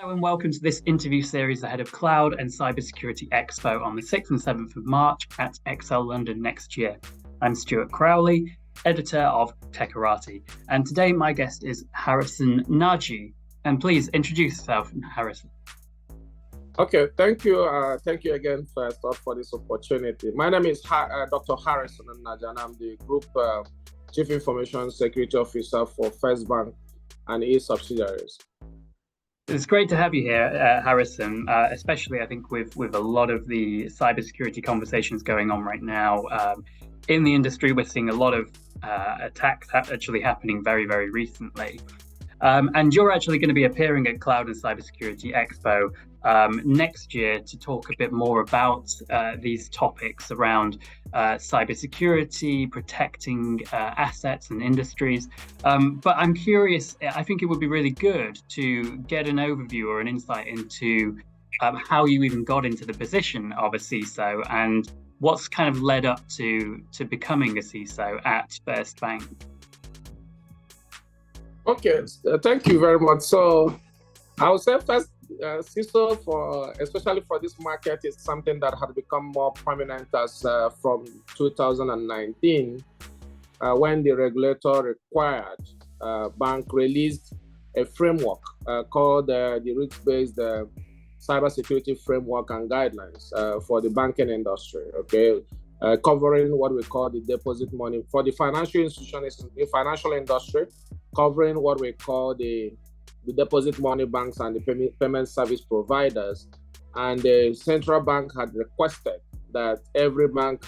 Hello and welcome to this interview series ahead of Cloud and Cybersecurity Expo on the 6th and 7th of March at XL London next year. I'm Stuart Crowley, editor of Techarati, and today my guest is Harrison Nnaji. And please introduce yourself, Harrison. Okay, thank you. Thank you again first off for this opportunity. My name is Dr. Harrison Nnaji, and I'm the Group Chief Information Security Officer for FirstBank and its subsidiaries. It's great to have you here, Harrison, especially I think with a lot of the cybersecurity conversations going on right now. In the industry, we're seeing a lot of attacks actually happening very, very recently. And you're actually going to be appearing at Cloud and Cybersecurity Expo next year to talk a bit more about these topics around cybersecurity, protecting assets and industries. But I'm curious, I think it would be really good to get an overview or an insight into how you even got into the position of a CISO and what's kind of led up to becoming a CISO at FirstBank. Okay, thank you very much. So I would say first, CISO, especially for this market, is something that had become more prominent as from 2019, when the regulator required bank released a framework called the risk-based cybersecurity framework and guidelines for the banking industry. Okay. Covering what we call the deposit money for the financial institutions, the financial industry, covering what we call the deposit money banks and the payment service providers. And the central bank had requested that every bank,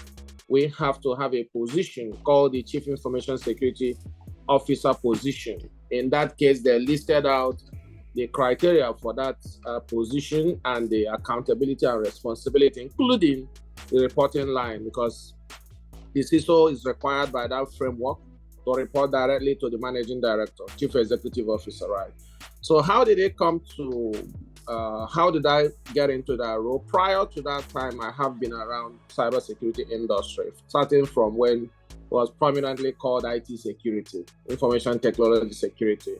we have to have a position called the Chief Information Security Officer position. In that case, they listed out the criteria for that position and the accountability and responsibility, including the reporting line, because the CISO is required by that framework to report directly to the managing director, chief executive officer, right? So how did it come to, how did I get into that role? Prior to that time, I have been around cybersecurity industry, starting from when it was prominently called IT security, information technology security.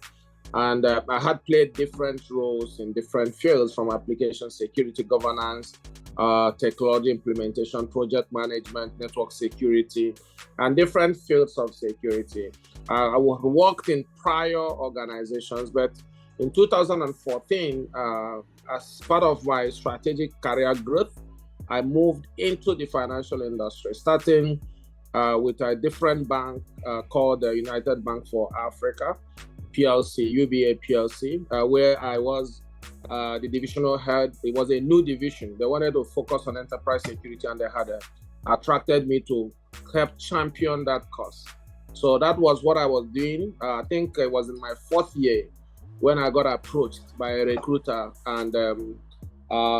And I had played different roles in different fields, from application security governance, technology implementation, project management, network security, and different fields of security. I worked in prior organizations, but in 2014, as part of my strategic career growth, I moved into the financial industry, starting with a different bank called the United Bank for Africa, PLC, UBA PLC, where I was the divisional head. It was a new division. They wanted to focus on enterprise security, and they had attracted me to help champion that cause. So that was what I was doing. I think it was in my 4th year when I got approached by a recruiter and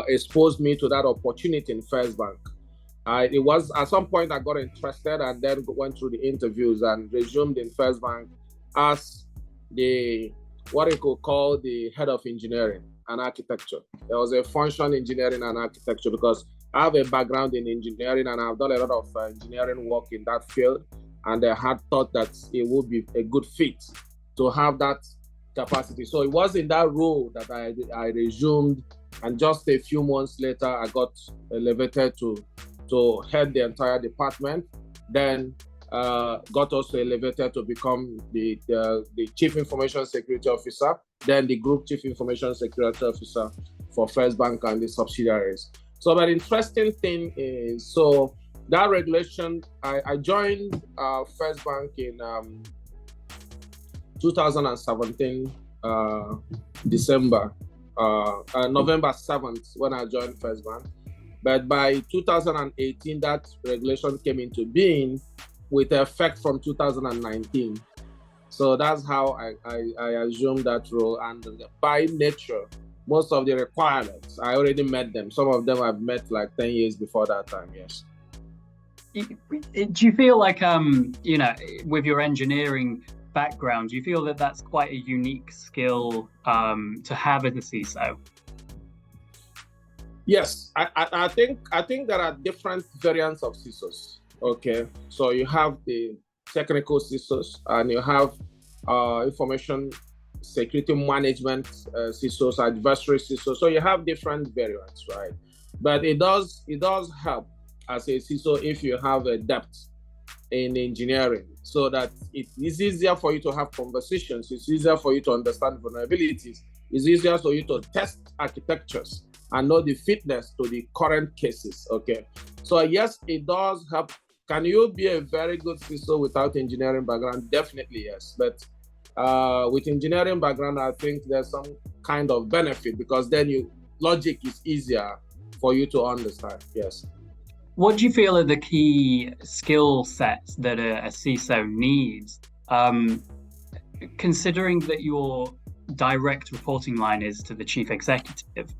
exposed me to that opportunity in FirstBank. It was at some point I got interested and then went through the interviews and resumed in FirstBank as what you could call the head of engineering and architecture. There was a function engineering and architecture because I have a background in engineering and I've done a lot of engineering work in that field, and I had thought that it would be a good fit to have that capacity. So it was in that role that I resumed, and just a few months later I got elevated to head the entire department. Then got also elevated to become the Chief Information Security Officer, then the Group Chief Information Security Officer for FirstBank and the subsidiaries. So the interesting thing is, so that regulation, I joined FirstBank in 2017, November 7th, when I joined FirstBank. But by 2018, that regulation came into being with effect from 2019. So that's how I assumed that role. And by nature, most of the requirements, I already met them. Some of them I've met like 10 years before that time, yes. Do you feel like, with your engineering background, do you feel that that's quite a unique skill to have as a CISO? Yes, I think there are different variants of CISOs. Okay, so you have the technical CISOs and you have information security management CISOs, adversary CISOs. So you have different variants, right? But it does help as a CISO if you have a depth in engineering, so that it is easier for you to have conversations. It's easier for you to understand vulnerabilities. It's easier for you to test architectures and know the fitness to the current cases. Okay, so yes, it does help. Can you be a very good CISO without engineering background? Definitely yes, but with engineering background, I think there's some kind of benefit, because then logic is easier for you to understand. Yes. What do you feel are the key skill sets that a CISO needs? Considering that your direct reporting line is to the chief executive,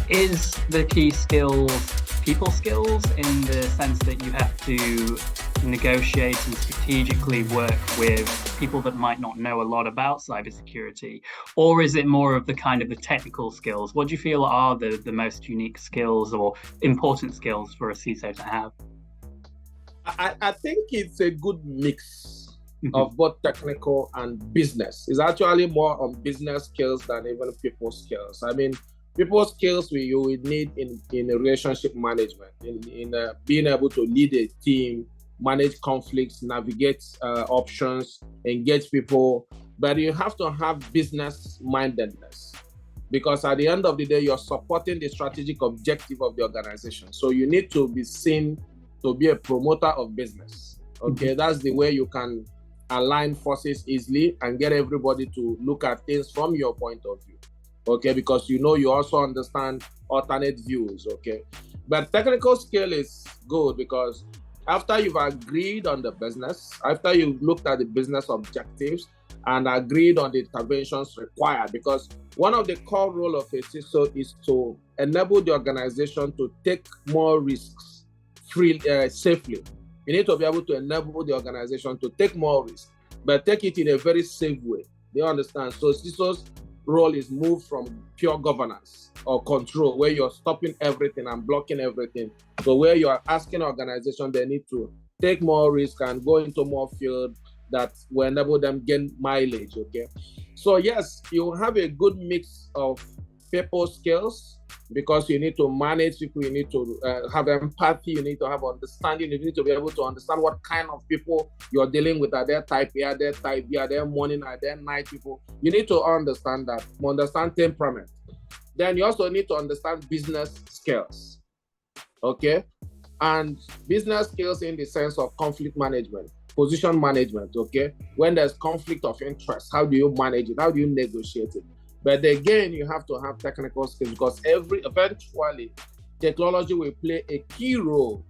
is the key skills people skills, in the sense that you have to negotiate and strategically work with people that might not know a lot about cybersecurity? Or is it more of the kind of the technical skills? What do you feel are the most unique skills or important skills for a CISO to have? I think it's a good mix of both technical and business. It's actually more on business skills than even people skills. I mean, people skills you would need in a relationship management, in being able to lead a team, manage conflicts, navigate options, engage people. But you have to have business mindedness, because at the end of the day, you're supporting the strategic objective of the organization. So you need to be seen to be a promoter of business. Okay, that's the way you can align forces easily and get everybody to look at things from your point of view. Okay, because you also understand alternate views. Okay, but technical skill is good, because after you've agreed on the business, after you've looked at the business objectives and agreed on the interventions required, because one of the core role of a CISO is to enable the organization to take more risks safely. You need to be able to enable the organization to take more risks, but take it in a very safe way. Do you understand? So CISO's role is moved from pure governance or control, where you're stopping everything and blocking everything, so where you are asking organizations they need to take more risk and go into more field that will enable them gain mileage. Okay, so yes, you have a good mix of people skills, because you need to manage people, you need to have empathy, you need to have understanding, you need to be able to understand what kind of people you're dealing with. Are they type A, are they type B, are they morning, are they night people? You need to understand that, understand temperament. Then you also need to understand business skills, okay? And business skills in the sense of conflict management, position management, okay? When there's conflict of interest, how do you manage it? How do you negotiate it? But again, you have to have technical skills, because eventually technology will play a key role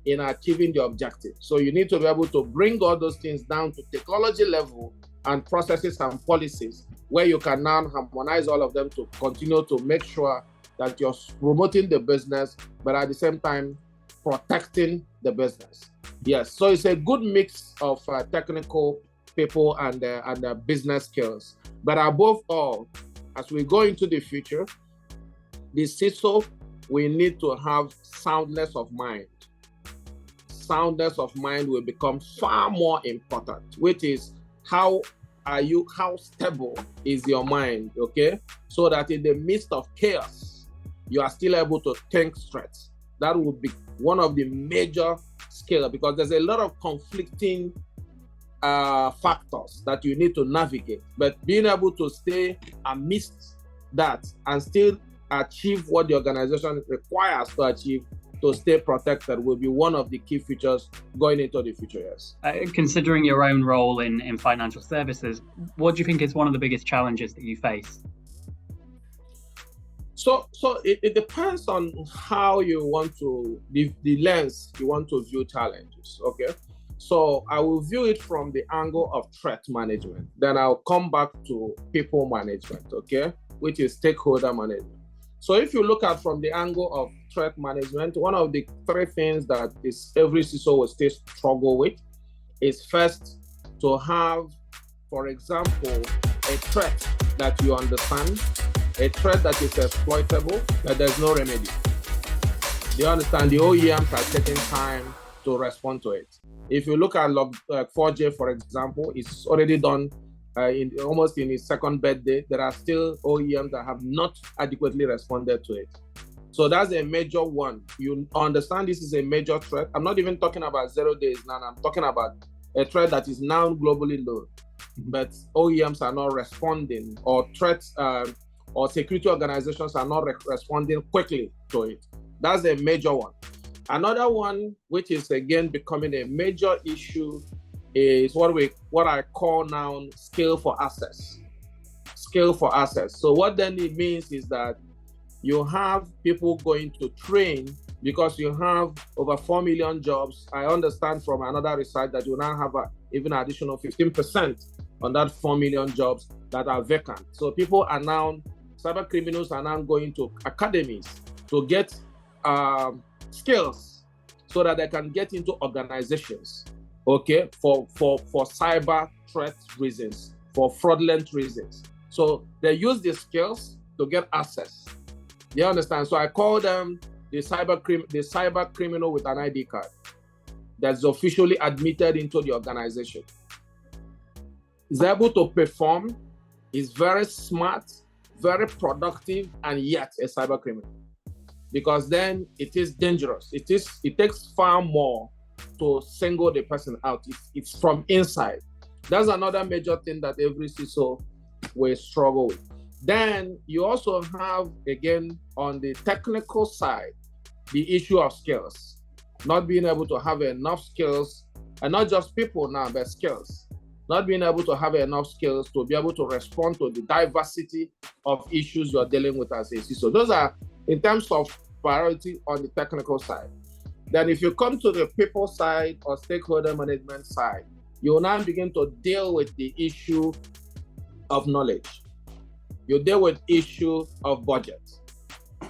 in achieving the objective. So you need to be able to bring all those things down to technology level and processes and policies, where you can now harmonize all of them to continue to make sure that you're promoting the business, but at the same time protecting the business. Yes, so it's a good mix of technical people and business skills. But above all, as we go into the future, the CISO, we need to have soundness of mind. Soundness of mind will become far more important, which is how stable is your mind, okay? So that in the midst of chaos, you are still able to think straight. That would be one of the major skills, because there's a lot of conflicting factors that you need to navigate, but being able to stay amidst that and still achieve what the organization requires to achieve, to stay protected, will be one of the key features going into the future. Yes. Considering your own role in financial services, what do you think is one of the biggest challenges that you face? So it depends on how you want to, the lens you want to view challenges. Okay. So I will view it from the angle of threat management. Then I'll come back to people management, okay, which is stakeholder management. So if you look at from the angle of threat management, one of the three things that every CISO will still struggle with is first to have, for example, a threat that you understand, a threat that is exploitable, that there's no remedy. Do you understand? The OEMs are taking time to respond to it. If you look at 4J, for example, it's already done almost in his second birthday, there are still OEMs that have not adequately responded to it. So that's a major one. You understand this is a major threat. I'm not even talking about 0 days now. I'm talking about a threat that is now globally known, but OEMs are not responding, or threats or security organizations are not responding quickly to it. That's a major one. Another one, which is again becoming a major issue, is what I call now scale for access. Scale for access. So what then it means is that you have people going to train, because you have over 4 million jobs. I understand from another research that you now have even additional 15% on that 4 million jobs that are vacant. So people are now, cyber criminals are now going to academies to get skills so that they can get into organizations, okay, for cyber threat reasons, for fraudulent reasons. So they use the skills to get access. You understand? So I call them the cyber criminal with an ID card that's officially admitted into the organization. Is able to perform, is very smart, very productive, and yet a cyber criminal. Because then it is dangerous. It takes far more to single the person out. It's from inside. That's another major thing that every CISO will struggle with. Then you also have, again, on the technical side, the issue of skills. Not being able to have enough skills, and not just people now, but skills. Not being able to have enough skills to be able to respond to the diversity of issues you're dealing with as a CISO. Those are in terms of priority on the technical side. Then if you come to the people side or stakeholder management side, you will now begin to deal with the issue of knowledge. You deal with issue of budget.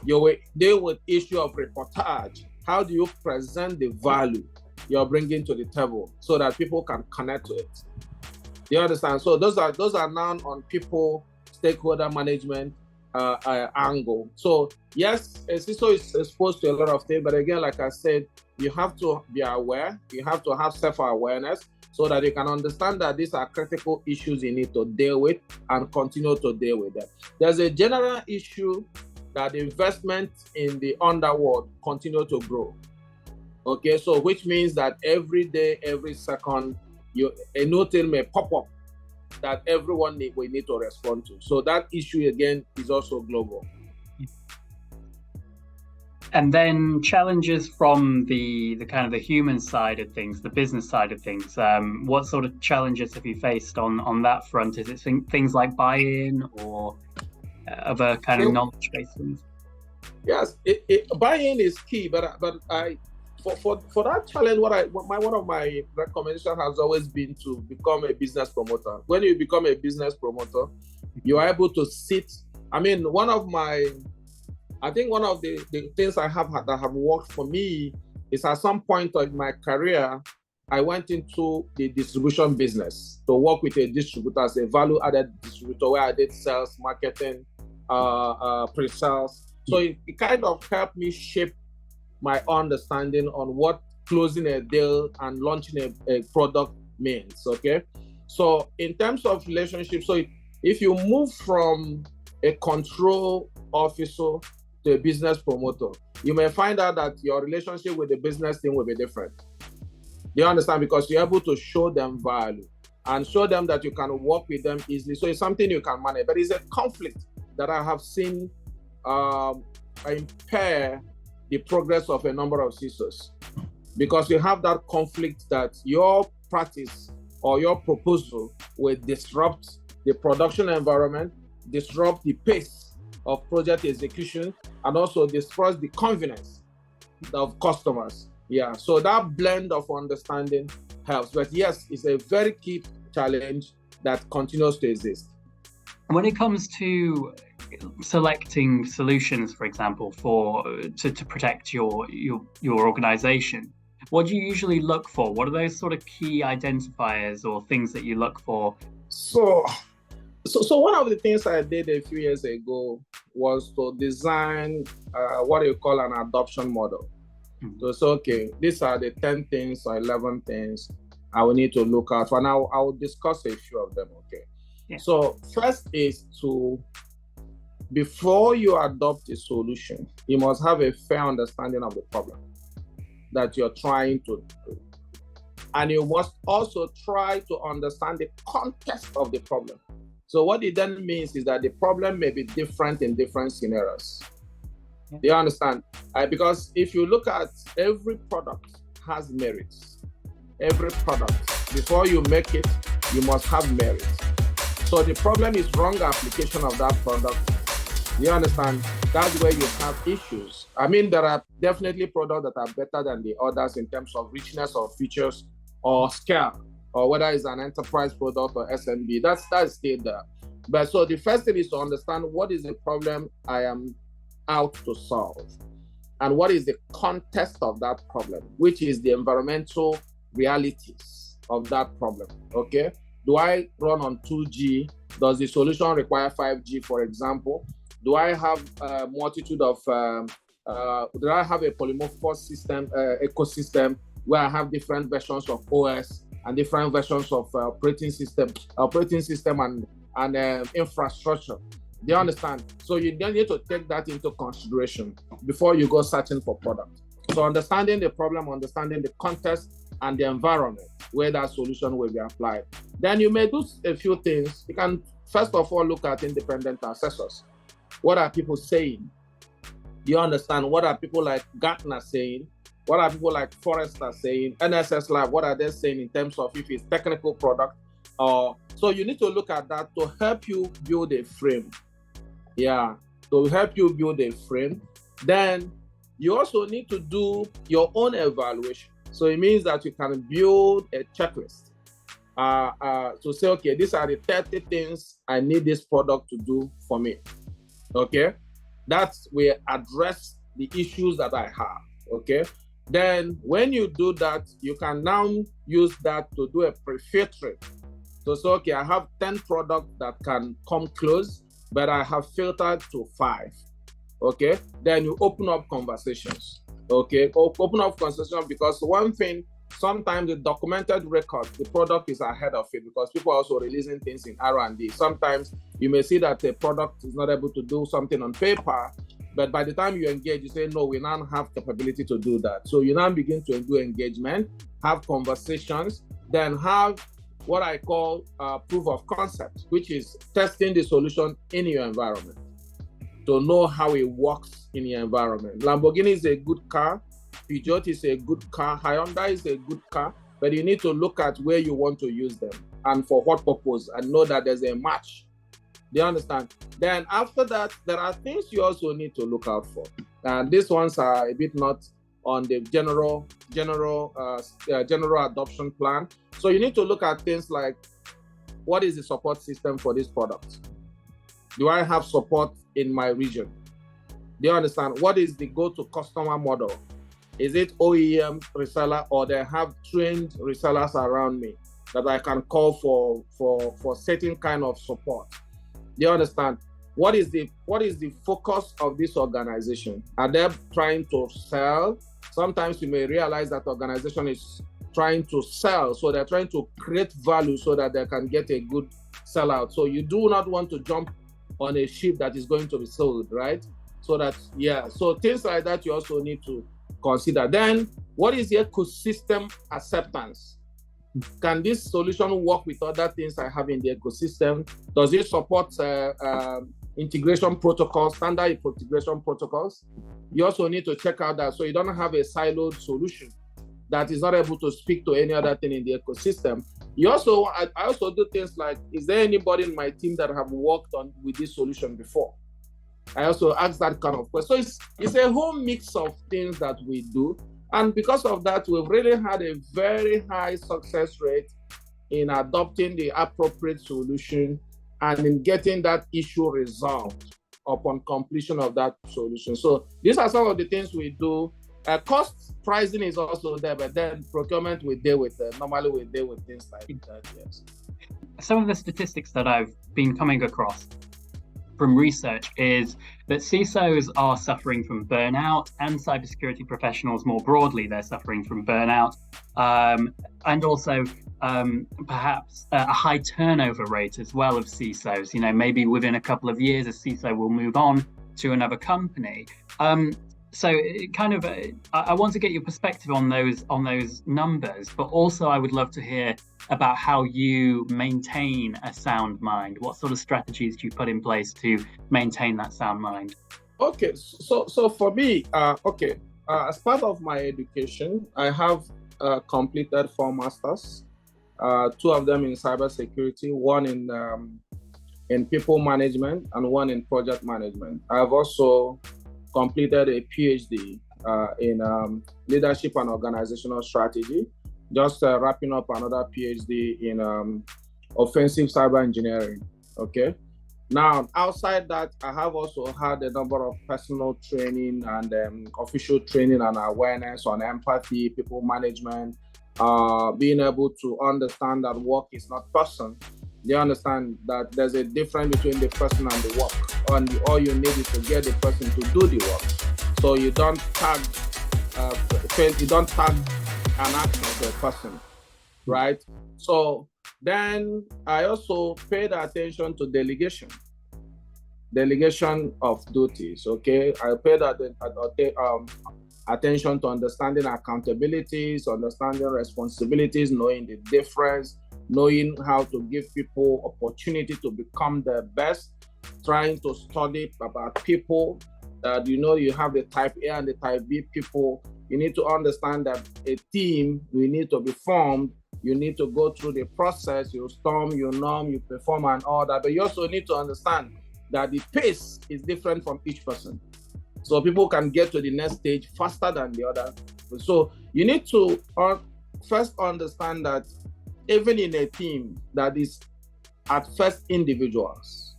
You will deal with issue of reportage. How do you present the value you're bringing to the table so that people can connect to it? You understand? So those are now on people, stakeholder management angle. So yes, a CISO is exposed to a lot of things, but again, like I said, you have to be aware. You have to have self-awareness so that you can understand that these are critical issues you need to deal with and continue to deal with them. There's a general issue that investment in the underworld continue to grow. Okay, so which means that every day, every second, a new thing may pop up that everyone will need to respond to. So that issue again is also global. And then challenges from the kind of the human side of things, the business side of things. What sort of challenges have you faced on that front? Is it things like buy-in or other kind of knowledge-based things? Yes, buy-in is key, but for that challenge, one of my recommendations has always been to become a business promoter. When you become a business promoter, you are able to sit. I mean, one of the things that have worked for me is at some point in my career, I went into the distribution business to work with a distributor as a value-added distributor where I did sales, marketing, pre-sales. So it kind of helped me shape my understanding on what closing a deal and launching a product means, okay? So in terms of relationships, so if you move from a control officer to a business promoter, you may find out that your relationship with the business team will be different. You understand? Because you're able to show them value and show them that you can work with them easily. So it's something you can manage. But it's a conflict that I have seen impair the progress of a number of CISOs, because you have that conflict that your practice or your proposal will disrupt the production environment, disrupt the pace of project execution, and also disrupt the confidence of customers. Yeah, so that blend of understanding helps. But yes, it's a very key challenge that continues to exist. When it comes to selecting solutions, for example, to protect your organization, what do you usually look for? What are those sort of key identifiers or things that you look for? So one of the things I did a few years ago was to design what you call an adoption model. So it's okay, these are the 10 things or 11 things I will need to look out for. Now I will discuss a few of them, okay? Yeah. So first is before you adopt a solution, you must have a fair understanding of the problem that you're trying to do. And you must also try to understand the context of the problem. So what it then means is that the problem may be different in different scenarios. Yeah. Do you understand? Because if you look at every product has merits. Every product, before you make it, you must have merits. So the problem is wrong application of that product. You understand? That's where you have issues. I mean, there are definitely products that are better than the others in terms of richness of features or scale, or whether it's an enterprise product or SMB. That's still there. But so the first thing is to understand what is the problem I am out to solve, and what is the context of that problem, which is the environmental realities of that problem. Okay? Do I run on 2G? Does the solution require 5G, for example? Do I have a multitude of, do I have a polymorphous system, ecosystem where I have different versions of OS and different versions of operating system and infrastructure? Do you understand? So you then need to take that into consideration before you go searching for product. So understanding the problem, understanding the context and the environment where that solution will be applied. Then you may do a few things. You can first of all look at independent assessors. What are people saying? Do you understand? What are people like Gartner saying? What are people like Forrester saying? NSS Lab, what are they saying in terms of if it's technical product? So you need to look at that to help you build a frame. Yeah, to help you build a frame. Then you also need to do your own evaluation. So it means that you can build a checklist to say, okay, these are the 30 things I need this product to do for me. Okay, that's where address the issues that I have. Okay, then when you do that, you can now use that to do a pre-filtering. So say, okay, I have 10 products that can come close, but I have filtered to 5. Okay, then you open up conversations. Okay, open up conversations, because one thing, sometimes the documented record, the product is ahead of it, because people are also releasing things in R&D. Sometimes you may see that the product is not able to do something on paper, but by the time you engage, you say, no, we now have capability to do that. So you now begin to do engagement, have conversations, then have what I call proof of concept, which is testing the solution in your environment to know how it works in your environment. Lamborghini is a good car. Peugeot is a good car. Hyundai is a good car. But you need to look at where you want to use them and for what purpose, and know that there's a match. Do you understand? Then after that, there are things you also need to look out for. And these ones are a bit not on the general adoption plan. So you need to look at things like, what is the support system for this product? Do I have support in my region? Do you understand? What is the go-to customer model? Is it OEM reseller, or they have trained resellers around me that I can call for certain kind of support? Do you understand? What is the focus of this organization? Are they trying to sell? Sometimes you may realize that organization is trying to sell, so they're trying to create value so that they can get a good sellout. So you do not want to jump on a ship that is going to be sold, right? So that, yeah, so things like that you also need to consider. Then, what is the ecosystem acceptance? Can this solution work with other things I have in the ecosystem? Does it support integration protocols, standard integration protocols? You also need to check out that, so you don't have a siloed solution that is not able to speak to any other thing in the ecosystem. I also do things like, is there anybody in my team that have worked with this solution before? I also ask that kind of question. So it's a whole mix of things that we do. And because of that, we've really had a very high success rate in adopting the appropriate solution and in getting that issue resolved upon completion of that solution. So these are some of the things we do. Cost pricing is also there, but then procurement we deal with, normally we deal with things like that, yes. Some of the statistics that I've been coming across from research is that CISOs are suffering from burnout, and cybersecurity professionals more broadly, they're suffering from burnout, and also perhaps a high turnover rate as well of CISOs. Maybe within a couple of years, a CISO will move on to another company. So I want to get your perspective on those numbers, but also I would love to hear about how you maintain a sound mind. What sort of strategies do you put in place to maintain that sound mind? Okay, so for me, as part of my education, I have completed 4 masters, 2 of them in cybersecurity, one in people management and one in project management. I've also completed a PhD in leadership and organizational strategy, just wrapping up another PhD in offensive cyber engineering. Okay. Now, outside that, I have also had a number of personal training and official training and awareness on empathy, people management, being able to understand that work is not person. They understand that there's a difference between the person and the work. And all you need is to get the person to do the work. So you don't tag an action to a person, right? So then I also paid attention to delegation of duties. Okay, I paid attention to understanding accountabilities, understanding responsibilities, knowing the difference, knowing how to give people opportunity to become the best, trying to study about people. You have the type A and the type B people. You need to understand that a team, you need to be formed. You need to go through the process. You storm, you norm, you perform and all that. But you also need to understand that the pace is different from each person. So people can get to the next stage faster than the other. So you need to first understand that even in a team that is at first individuals,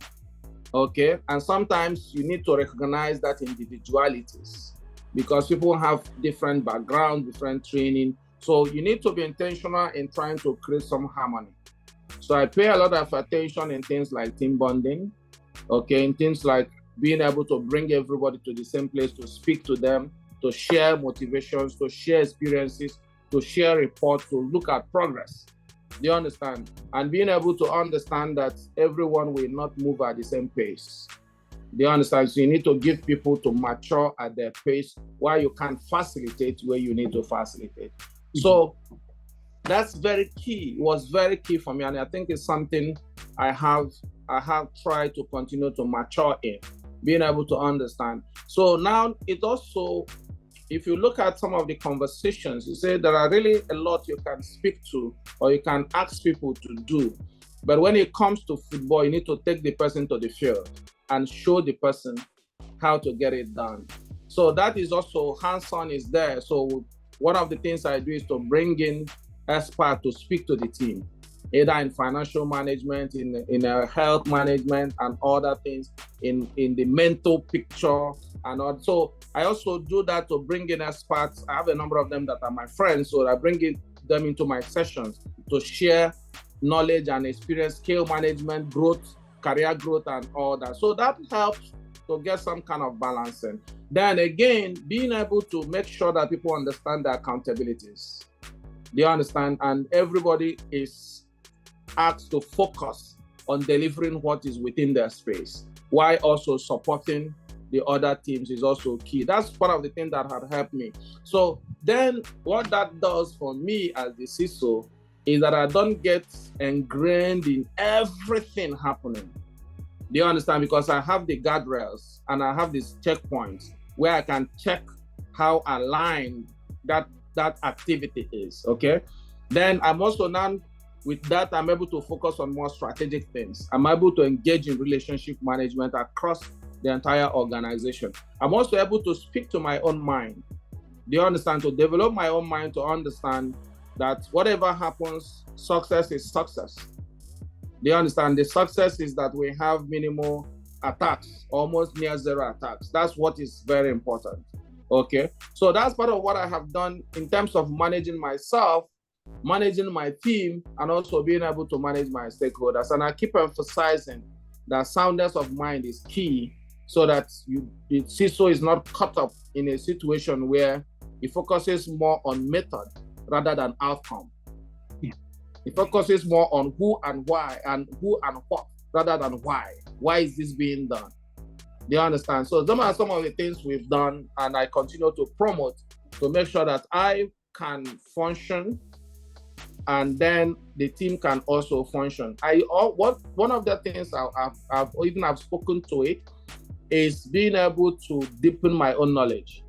okay? And sometimes you need to recognize that individualities because people have different backgrounds, different training. So you need to be intentional in trying to create some harmony. So I pay a lot of attention in things like team bonding, okay? In things like being able to bring everybody to the same place, to speak to them, to share motivations, to share experiences, to share reports, to look at progress. Do you understand? And being able to understand that everyone will not move at the same pace. Do you understand? So you need to give people to mature at their pace while you can facilitate where you need to facilitate. So that's very key. It was very key for me. And I think it's something I have tried to continue to mature in, being able to understand. So now it also, if you look at some of the conversations, you say there are really a lot you can speak to or you can ask people to do. But when it comes to football, you need to take the person to the field and show the person how to get it done. So that is also hands-on is there. So one of the things I do is to bring in experts to speak to the team, either in financial management, in health management and other things, in the mental picture. And also, I also do that to bring in experts. I have a number of them that are my friends, so I bring them into my sessions to share knowledge and experience, skill management, growth, career growth, and all that. So that helps to get some kind of balancing. Then again, being able to make sure that people understand the accountabilities. They understand, and everybody is asked to focus on delivering what is within their space, while also supporting the other teams is also key. That's part of the thing that had helped me. So then what that does for me as the CISO is that I don't get ingrained in everything happening. Do you understand? Because I have the guardrails and I have these checkpoints where I can check how aligned that activity is, okay? Then I'm also now, with that, I'm able to focus on more strategic things. I'm able to engage in relationship management across the entire organization. I'm also able to speak to my own mind. Do you understand? To develop my own mind to understand that whatever happens, success is success. Do you understand? The success is that we have minimal attacks, almost near zero attacks. That's what is very important. Okay. So that's part of what I have done in terms of managing myself, managing my team, and also being able to manage my stakeholders. And I keep emphasizing that soundness of mind is key, so that the CISO is not caught up in a situation where he focuses more on method rather than outcome. Yeah. He focuses more on who and why and who and what rather than why. Why is this being done? Do you understand? So those are some of the things we've done, and I continue to promote to make sure that I can function, and then the team can also function. One of the things I've spoken to it is being able to deepen my own knowledge.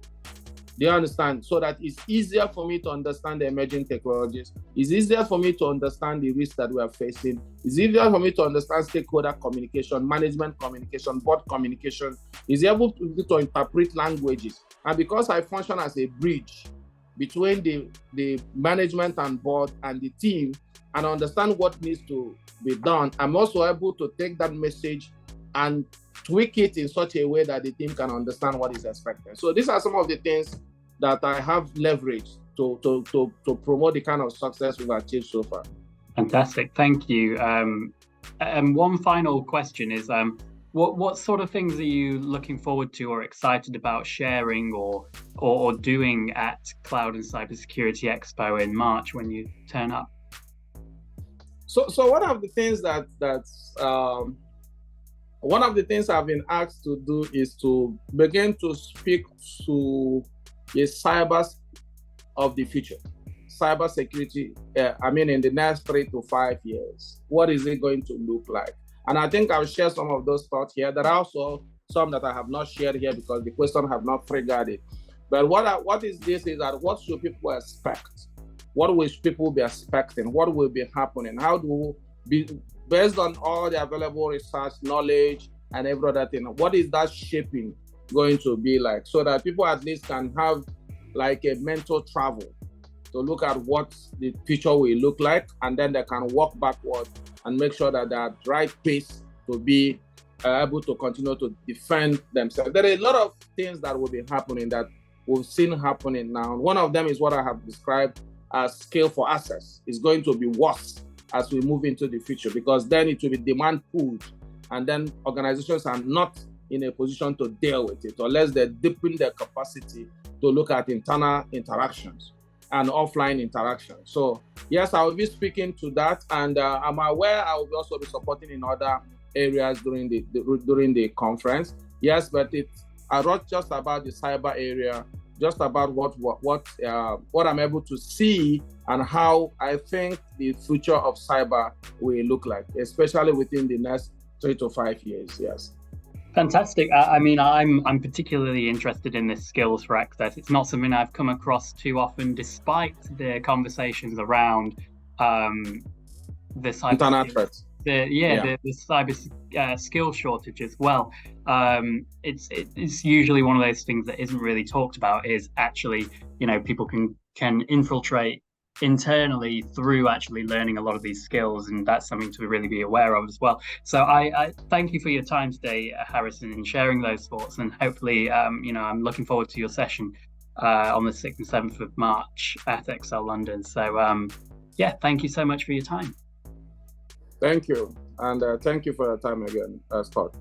Do you understand? So that it's easier for me to understand the emerging technologies. It's easier for me to understand the risks that we are facing. It's easier for me to understand stakeholder communication, management communication, board communication. It's able to interpret languages. And because I function as a bridge between the management and board and the team, and understand what needs to be done, I'm also able to take that message and tweak it in such a way that the team can understand what is expected. So these are some of the things that I have leveraged to promote the kind of success we've achieved so far. Fantastic, thank you. And one final question is, what sort of things are you looking forward to or excited about sharing or doing at Cloud and Cybersecurity Expo in March when you turn up? So one of the things I've been asked to do is to begin to speak to the cyber of the future, cybersecurity. In the next 3 to 5 years, what is it going to look like? And I think I'll share some of those thoughts here. There are also some that I have not shared here because the question have not triggered it. But what is that what should people expect? What will people be expecting? What will be happening? How do we be, based on all the available research, knowledge, and every other thing, what is that shaping going to be like? So that people at least can have like a mental travel to look at what the future will look like, and then they can walk backward and make sure that they're at the right pace to be able to continue to defend themselves. There are a lot of things that will be happening that we've seen happening now. One of them is what I have described as scale for access. It's going to be worse as we move into the future, because then it will be demand pulled, and then organizations are not in a position to deal with it unless they deepen their capacity to look at internal interactions and offline interactions. So yes, I will be speaking to that, and I'm aware I will also be supporting in other areas during the conference. Yes, but I wrote just about the cyber area, just about what I'm able to see and how I think the future of cyber will look like, especially within the next 3 to 5 years. Yes. Fantastic. I'm particularly interested in this skills for access. It's not something I've come across too often, despite the conversations around the cyber internet threats. The cyber skill shortage as well. It's usually one of those things that isn't really talked about. Is actually, people can infiltrate internally through actually learning a lot of these skills, and that's something to really be aware of as well. So I thank you for your time today, Harrison, in sharing those thoughts, and hopefully I'm looking forward to your session on the 6th and 7th of March at Excel London. So thank you so much for your time. Thank you, and thank you for your time again, Scott.